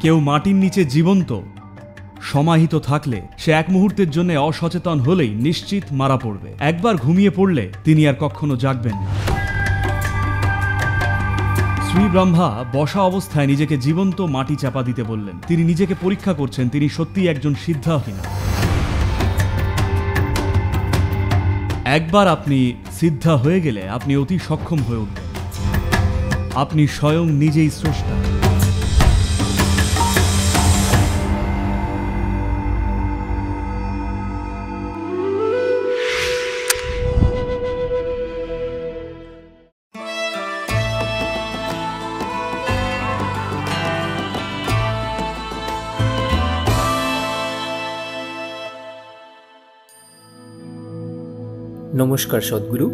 কেউ মাটির নিচে জীবন্ত সমাহিত থাকলে সে এক মুহূর্তের জন্য অসচেতন হলেই নিশ্চিত মারা পড়বে। একবার ঘুমিয়ে পড়লে তিনি আর কখনো জাগবেন না। শ্রী ব্রহ্মা বসা অবস্থায় নিজেকে জীবন্ত মাটি চাপা দিতে বললেন। তিনি নিজেকে পরীক্ষা করছেন তিনি সত্যিই একজন সিদ্ধা কিনা। একবার আপনি সিদ্ধা হয়ে গেলে আপনি অতি সক্ষম হয়ে উঠবেন। আপনি স্বয়ং নিজেই স্রষ্টা। নমস্কার সদ্গুরু।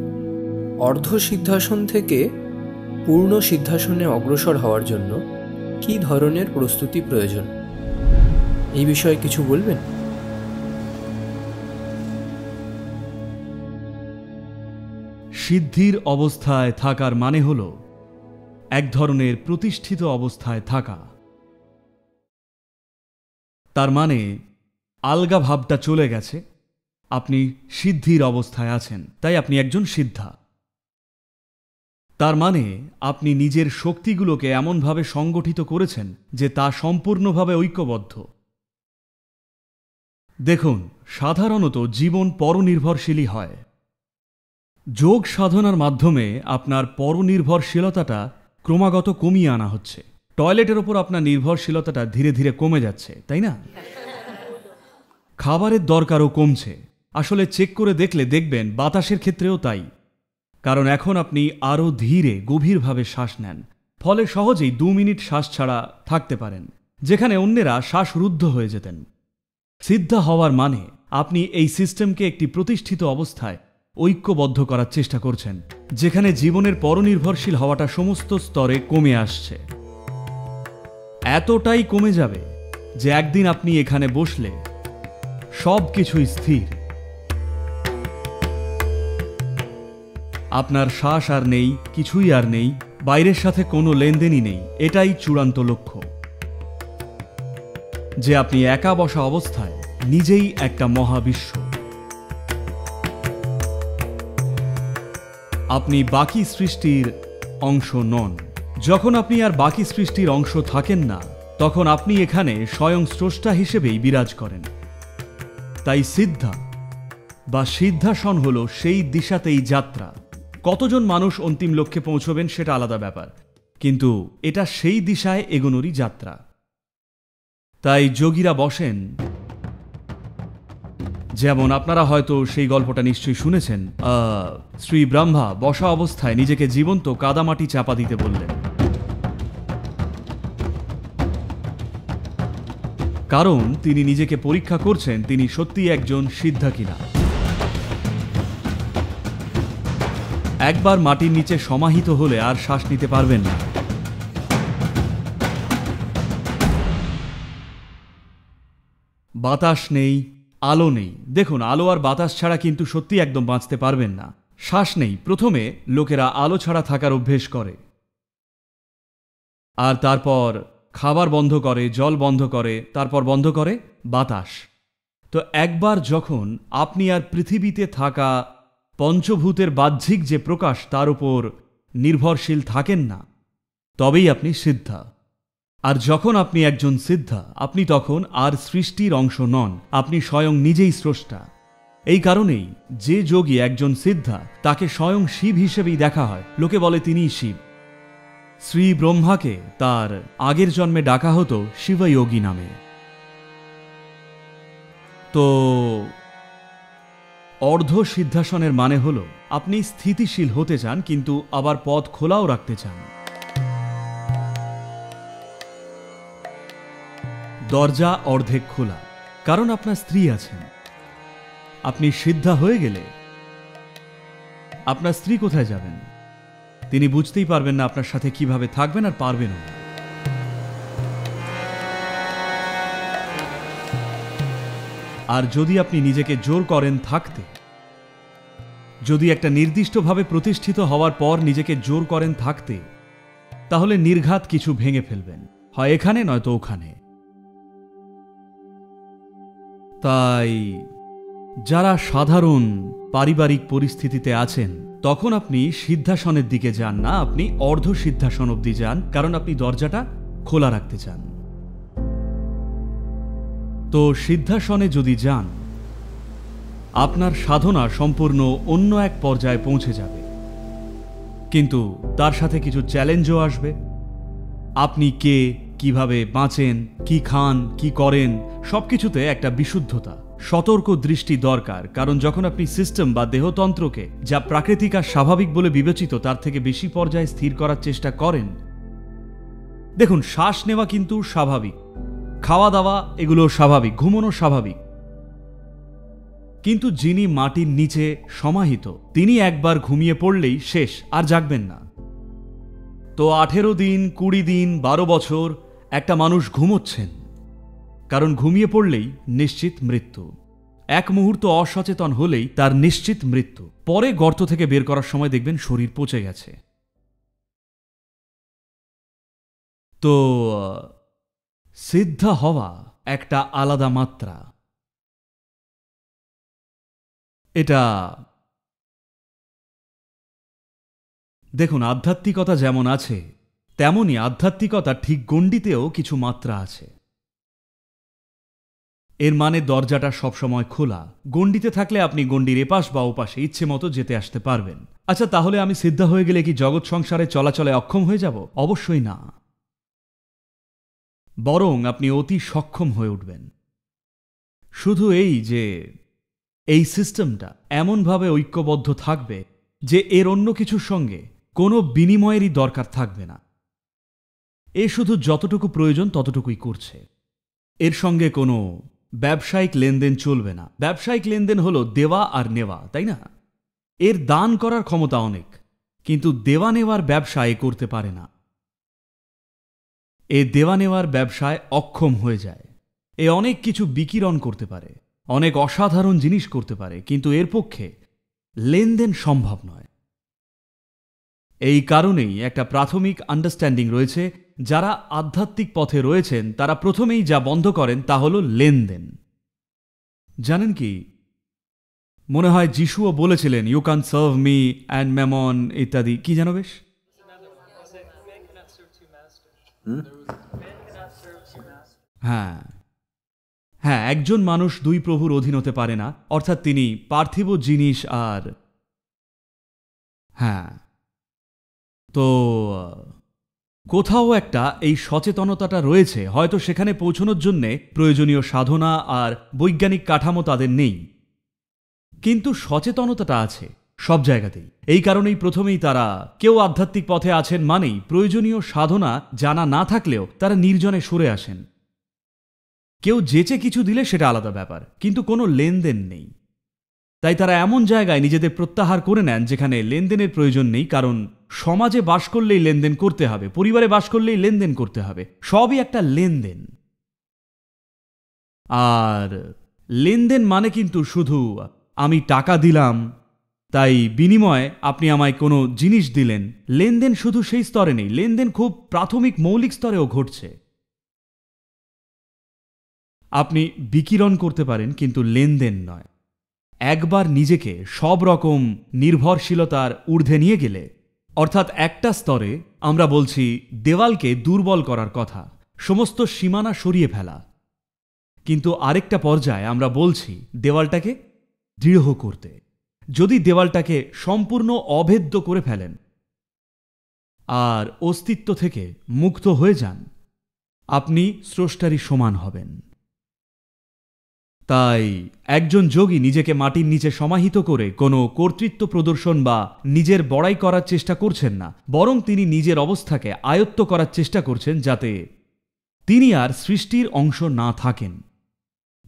অর্ধ সিদ্ধাসন থেকে পূর্ণ সিদ্ধাসনে অগ্রসর হওয়ার জন্য কী ধরনের প্রস্তুতি প্রয়োজন, এই বিষয়ে কিছু বলবেন? সিদ্ধির অবস্থায় থাকার মানে হল এক ধরনের প্রতিষ্ঠিত অবস্থায় থাকা। তার মানে আলগা ভাবটা চলে গেছে, আপনি সিদ্ধির অবস্থায় আছেন, তাই আপনি একজন সিদ্ধা। তার মানে আপনি নিজের শক্তিগুলোকে এমনভাবে সংগঠিত করেছেন যে তা সম্পূর্ণভাবে ঐক্যবদ্ধ। দেখুন, সাধারণত জীবন পরনির্ভরশীলই হয়। যোগ সাধনার মাধ্যমে আপনার পরনির্ভরশীলতাটা ক্রমাগত কমিয়ে আনা হচ্ছে। টয়লেটের ওপর আপনার নির্ভরশীলতাটা ধীরে ধীরে কমে যাচ্ছে, তাই না? খাবারের দরকারও কমছে। আসলে চেক করে দেখলে দেখবেন বাতাসের ক্ষেত্রেও তাই। কারণ এখন আপনি আরও ধীরে গভীরভাবে শ্বাস নেন, ফলে সহজেই 2 মিনিট শ্বাস ছাড়া থাকতে পারেন, যেখানে অন্যেরা শ্বাসরুদ্ধ হয়ে যেতেন। সিদ্ধা হওয়ার মানে আপনি এই সিস্টেমকে একটি প্রতিষ্ঠিত অবস্থায় ঐক্যবদ্ধ করার চেষ্টা করছেন, যেখানে জীবনের পরনির্ভরশীল হওয়াটা সমস্ত স্তরে কমে আসছে। এতটাই কমে যাবে যে একদিন আপনি এখানে বসলে সব কিছুই স্থির। আপনার শ্বাস আর নেই, কিছুই আর নেই, বাইরের সাথে কোনো লেনদেনই নেই। এটাই চূড়ান্ত লক্ষ্য, যে আপনি একা বসা অবস্থায় নিজেই একটা মহাবিশ্ব। আপনি বাকি সৃষ্টির অংশ নন। যখন আপনি আর বাকি সৃষ্টির অংশ থাকেন না, তখন আপনি এখানে স্বয়ং স্রষ্টা হিসেবেই বিরাজ করেন। তাই সিদ্ধা বা সিদ্ধাসন হল সেই দিশাতেই যাত্রা। কতজন মানুষ অন্তিম লক্ষ্যে পৌঁছবেন সেটা আলাদা ব্যাপার, কিন্তু এটা সেই দিশায় এগোনোরই যাত্রা। তাই যোগীরা বসেন, যেমন আপনারা হয়তো সেই গল্পটা নিশ্চয়ই শুনেছেন। শ্রী ব্রহ্মা বসা অবস্থায় নিজেকে জীবন্ত কাদামাটি চাপা দিতে বললেন, কারণ তিনি নিজেকে পরীক্ষা করছেন তিনি সত্যিই একজন সিদ্ধা কিনা। একবার মাটির নিচে সমাহিত হলে আর শ্বাস নিতে পারবেন না। বাতাস নেই, আলো নেই। দেখুন, আলো আর বাতাস ছাড়া কিন্তু সত্যি একদম বাঁচতে পারবেন না। শ্বাস নেই। প্রথমে লোকেরা আলো ছাড়া থাকার অভ্যেস করে, আর তারপর খাবার বন্ধ করে, জল বন্ধ করে, তারপর বন্ধ করে বাতাস। তো একবার যখন আপনি আর পৃথিবীতে থাকা পঞ্চভূতের বাহ্যিক যে প্রকাশ তার উপর নির্ভরশীল থাকেন না, তবেই আপনি সিদ্ধা। আর যখন আপনি একজন সিদ্ধা, আপনি তখন আর সৃষ্টির অংশ নন, আপনি স্বয়ং নিজেই স্রষ্টা। এই কারণেই যে যোগী একজন সিদ্ধা, তাকে স্বয়ং শিব হিসেবেই দেখা হয়। লোকে বলে তিনিই শিব। শ্রী ব্রহ্মাকে তার আগের জন্মে ডাকা হতো শিবযোগী নামে। তো অর্ধ সিদ্ধাসনের মানে হল আপনি স্থিতিশীল হতে চান, কিন্তু আবার পথ খোলাও রাখতে চান। দরজা অর্ধেক খোলা, কারণ আপনার স্ত্রী আছেন। আপনি সিদ্ধা হয়ে গেলে আপনার স্ত্রী কোথায় যাবেন? তিনি বুঝতেই পারবেন না আপনার সাথে কিভাবে থাকবেন, আর পারবেন না। আর যদি আপনি নিজেকে জোর করেন থাকতে, যদি একটা নির্দিষ্টভাবে প্রতিষ্ঠিত হওয়ার পর নিজেকে জোর করেন থাকতে, তাহলে নির্ঘাত কিছু ভেঙে ফেলবেন, হয় এখানে নয়তো ওখানে। তাই যারা সাধারণ পারিবারিক পরিস্থিতিতে আছেন তখন আপনি সিদ্ধাসনের দিকে যান না, আপনি অর্ধ সিদ্ধাসন অবধি যান, কারণ আপনি দরজাটা খোলা রাখতে চান। তো সিদ্ধাসনে যদি যান আপনার সাধনা সম্পূর্ণ অন্য এক পর্যায়ে পৌঁছে যাবে, কিন্তু তার সাথে কিছু চ্যালেঞ্জও আসবে। আপনি কে, কিভাবে বাঁচেন, কি খান, কি করেন, সবকিছুতে একটা বিশুদ্ধতা, সতর্ক দৃষ্টি দরকার। কারণ যখন আপনি সিস্টেম বা দেহতন্ত্রকে যা প্রাকৃতিক আর স্বাভাবিক বলে বিবেচিত তার থেকে বেশি পর্যায়ে স্থির করার চেষ্টা করেন, দেখুন শ্বাস নেওয়া কিন্তু স্বাভাবিক, খাওয়া দাওয়া এগুলো স্বাভাবিক, ঘুমানো স্বাভাবিক, কিন্তু যিনি মাটির নিচে সমাহিত তিনি একবার ঘুমিয়ে পড়লেই শেষ, আর জাগবেন না। তো 18 দিন, 20 দিন, 12 বছর একটা মানুষ ঘুমোচ্ছেন, কারণ ঘুমিয়ে পড়লেই নিশ্চিত মৃত্যু। এক মুহূর্ত অসচেতন হলেই তার নিশ্চিত মৃত্যু। পরে গর্ত থেকে বের করার সময় দেখবেন শরীর পচে গেছে। তো সিদ্ধ হওয়া একটা আলাদা মাত্রা। এটা দেখুন, আধ্যাত্মিকতা যেমন আছে তেমনি আধ্যাত্মিকতা ঠিক গণ্ডিতেও কিছু মাত্রা আছে। এর মানে দরজাটা সবসময় খোলা, গণ্ডিতে থাকলে আপনি গণ্ডির এপাশ বা ওপাশে ইচ্ছে মতো যেতে আসতে পারবেন। আচ্ছা, তাহলে আমি সিদ্ধ হয়ে গেলে কি জগৎ সংসারে চলাচলে অক্ষম হয়ে যাব? অবশ্যই না, বরং আপনি অতি সক্ষম হয়ে উঠবেন। শুধু এই যে এই সিস্টেমটা এমনভাবে ঐক্যবদ্ধ থাকবে যে এর অন্য কিছুর সঙ্গে কোনো বিনিময়েরই দরকার থাকবে না। এ শুধু যতটুকু প্রয়োজন ততটুকুই করছে, এর সঙ্গে কোনো ব্যবসায়িক লেনদেন চলবে না। ব্যবসায়িক লেনদেন হলো দেওয়া আর নেওয়া, তাই না? এর দান করার ক্ষমতা অনেক, কিন্তু দেওয়া নেওয়ার ব্যবসা এ করতে পারে না। এ দেওয়া নেওয়ার ব্যবসায় অক্ষম হয়ে যায়। এ অনেক কিছু বিকিরণ করতে পারে, অনেক অসাধারণ জিনিস করতে পারে, কিন্তু এর পক্ষে লেনদেন সম্ভব নয়। এই কারণেই একটা প্রাথমিক আন্ডারস্ট্যান্ডিং রয়েছে। যারা আধ্যাত্মিক পথে রয়েছেন তারা প্রথমেই যা বন্ধ করেন তা হল লেনদেন। জানেন কি, মনে হয় যিশুও বলেছিলেন you can serve me and mammon ইত্যাদি, কি জানো বেশ? হ্যাঁ হ্যাঁ, একজন মানুষ দুই প্রভুর অধীন হতে পারে না, অর্থাৎ তিনি পার্থিব জিনিস আর হ্যাঁ। তো কোথাও একটা এই সচেতনতাটা রয়েছে, হয়তো সেখানে পৌঁছানোর জন্য প্রয়োজনীয় সাধনা আর বৈজ্ঞানিক কাঠামো তাদের নেই, কিন্তু সচেতনতাটা আছে সব জায়গাতেই। এই কারণেই প্রথমেই তারা, কেউ আধ্যাত্মিক পথে আছেন মানেই প্রয়োজনীয় সাধনা জানা না থাকলেও তারা নির্জনে সরে আসেন। কেউ যেচে কিছু দিলে সেটা আলাদা ব্যাপার, কিন্তু কোনো লেনদেন নেই। তাই তারা এমন জায়গায় নিজেদের প্রত্যাহার করে নেন যেখানে লেনদেনের প্রয়োজন নেই, কারণ সমাজে বাস করলেই লেনদেন করতে হবে, পরিবারে বাস করলেই লেনদেন করতে হবে, সবই একটা লেনদেন। আর লেনদেন মানে কিন্তু শুধু আমি টাকা দিলাম তাই বিনিময়ে আপনি আমায় কোনো জিনিস দিলেন। লেনদেন শুধু সেই স্তরে নেই, লেনদেন খুব প্রাথমিক মৌলিক স্তরেও ঘটছে। আপনি বিকিরণ করতে পারেন, কিন্তু লেনদেন নয়। একবার নিজেকে সব রকম নির্ভরশীলতার ঊর্ধ্বে নিয়ে গেলে, অর্থাৎ একটা স্তরে আমরা বলছি দেওয়ালকে দুর্বল করার কথা, সমস্ত সীমানা সরিয়ে ফেলা, কিন্তু আরেকটা পর্যায়ে আমরা বলছি দেওয়ালটাকে দৃঢ় করতে। যদি দেওয়ালটাকে সম্পূর্ণ অভেদ্য করে ফেলেন আর অস্তিত্ব থেকে মুক্ত হয়ে যান, আপনি স্রষ্টারই সমান হবেন। তাই একজন যোগী নিজেকে মাটির নিচে সমাহিত করে কোনো কর্তৃত্ব প্রদর্শন বা নিজের বড়াই করার চেষ্টা করছেন না, বরং তিনি নিজের অবস্থাকে আয়ত্ত করার চেষ্টা করছেন যাতে তিনি আর সৃষ্টির অংশ না থাকেন।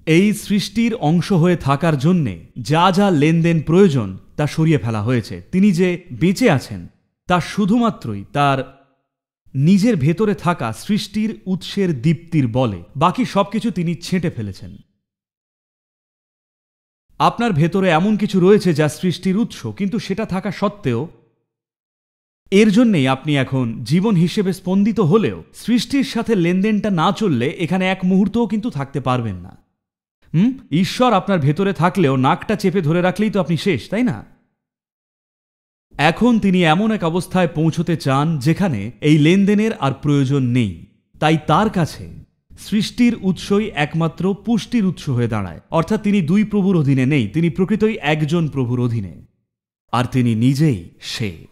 এই সৃষ্টির অংশ হয়ে থাকার জন্যে যা যা লেনদেন প্রয়োজন তা সরিয়ে ফেলা হয়েছে। তিনি যে বেঁচে আছেন তা শুধুমাত্রই তার নিজের ভেতরে থাকা সৃষ্টির উৎসের দীপ্তির বলে, বাকি সবকিছু তিনি ছেঁটে ফেলেছেন। আপনার ভেতরে এমন কিছু রয়েছে যা সৃষ্টির উৎস, কিন্তু সেটা থাকা সত্ত্বেও এর জন্যেই আপনি এখন জীবন হিসেবে স্পন্দিত হলেও সৃষ্টির সাথে লেনদেনটা না চললে এখানে এক মুহূর্তও কিন্তু থাকতে পারবেন না। ঈশ্বর আপনার ভেতরে থাকলেও নাকটা চেপে ধরে রাখলেই তো আপনি শেষ, তাই না? এখন তিনি এমন এক অবস্থায় পৌঁছতে চান যেখানে এই লেনদেনের আর প্রয়োজন নেই। তাই তার কাছে সৃষ্টির উৎসই একমাত্র পুষ্টির উৎস হয়ে দাঁড়ায়। অর্থাৎ তিনি দুই প্রভুর অধীনে নেই, তিনি প্রকৃতই একজন প্রভুর অধীনে, আর তিনি নিজেই সে।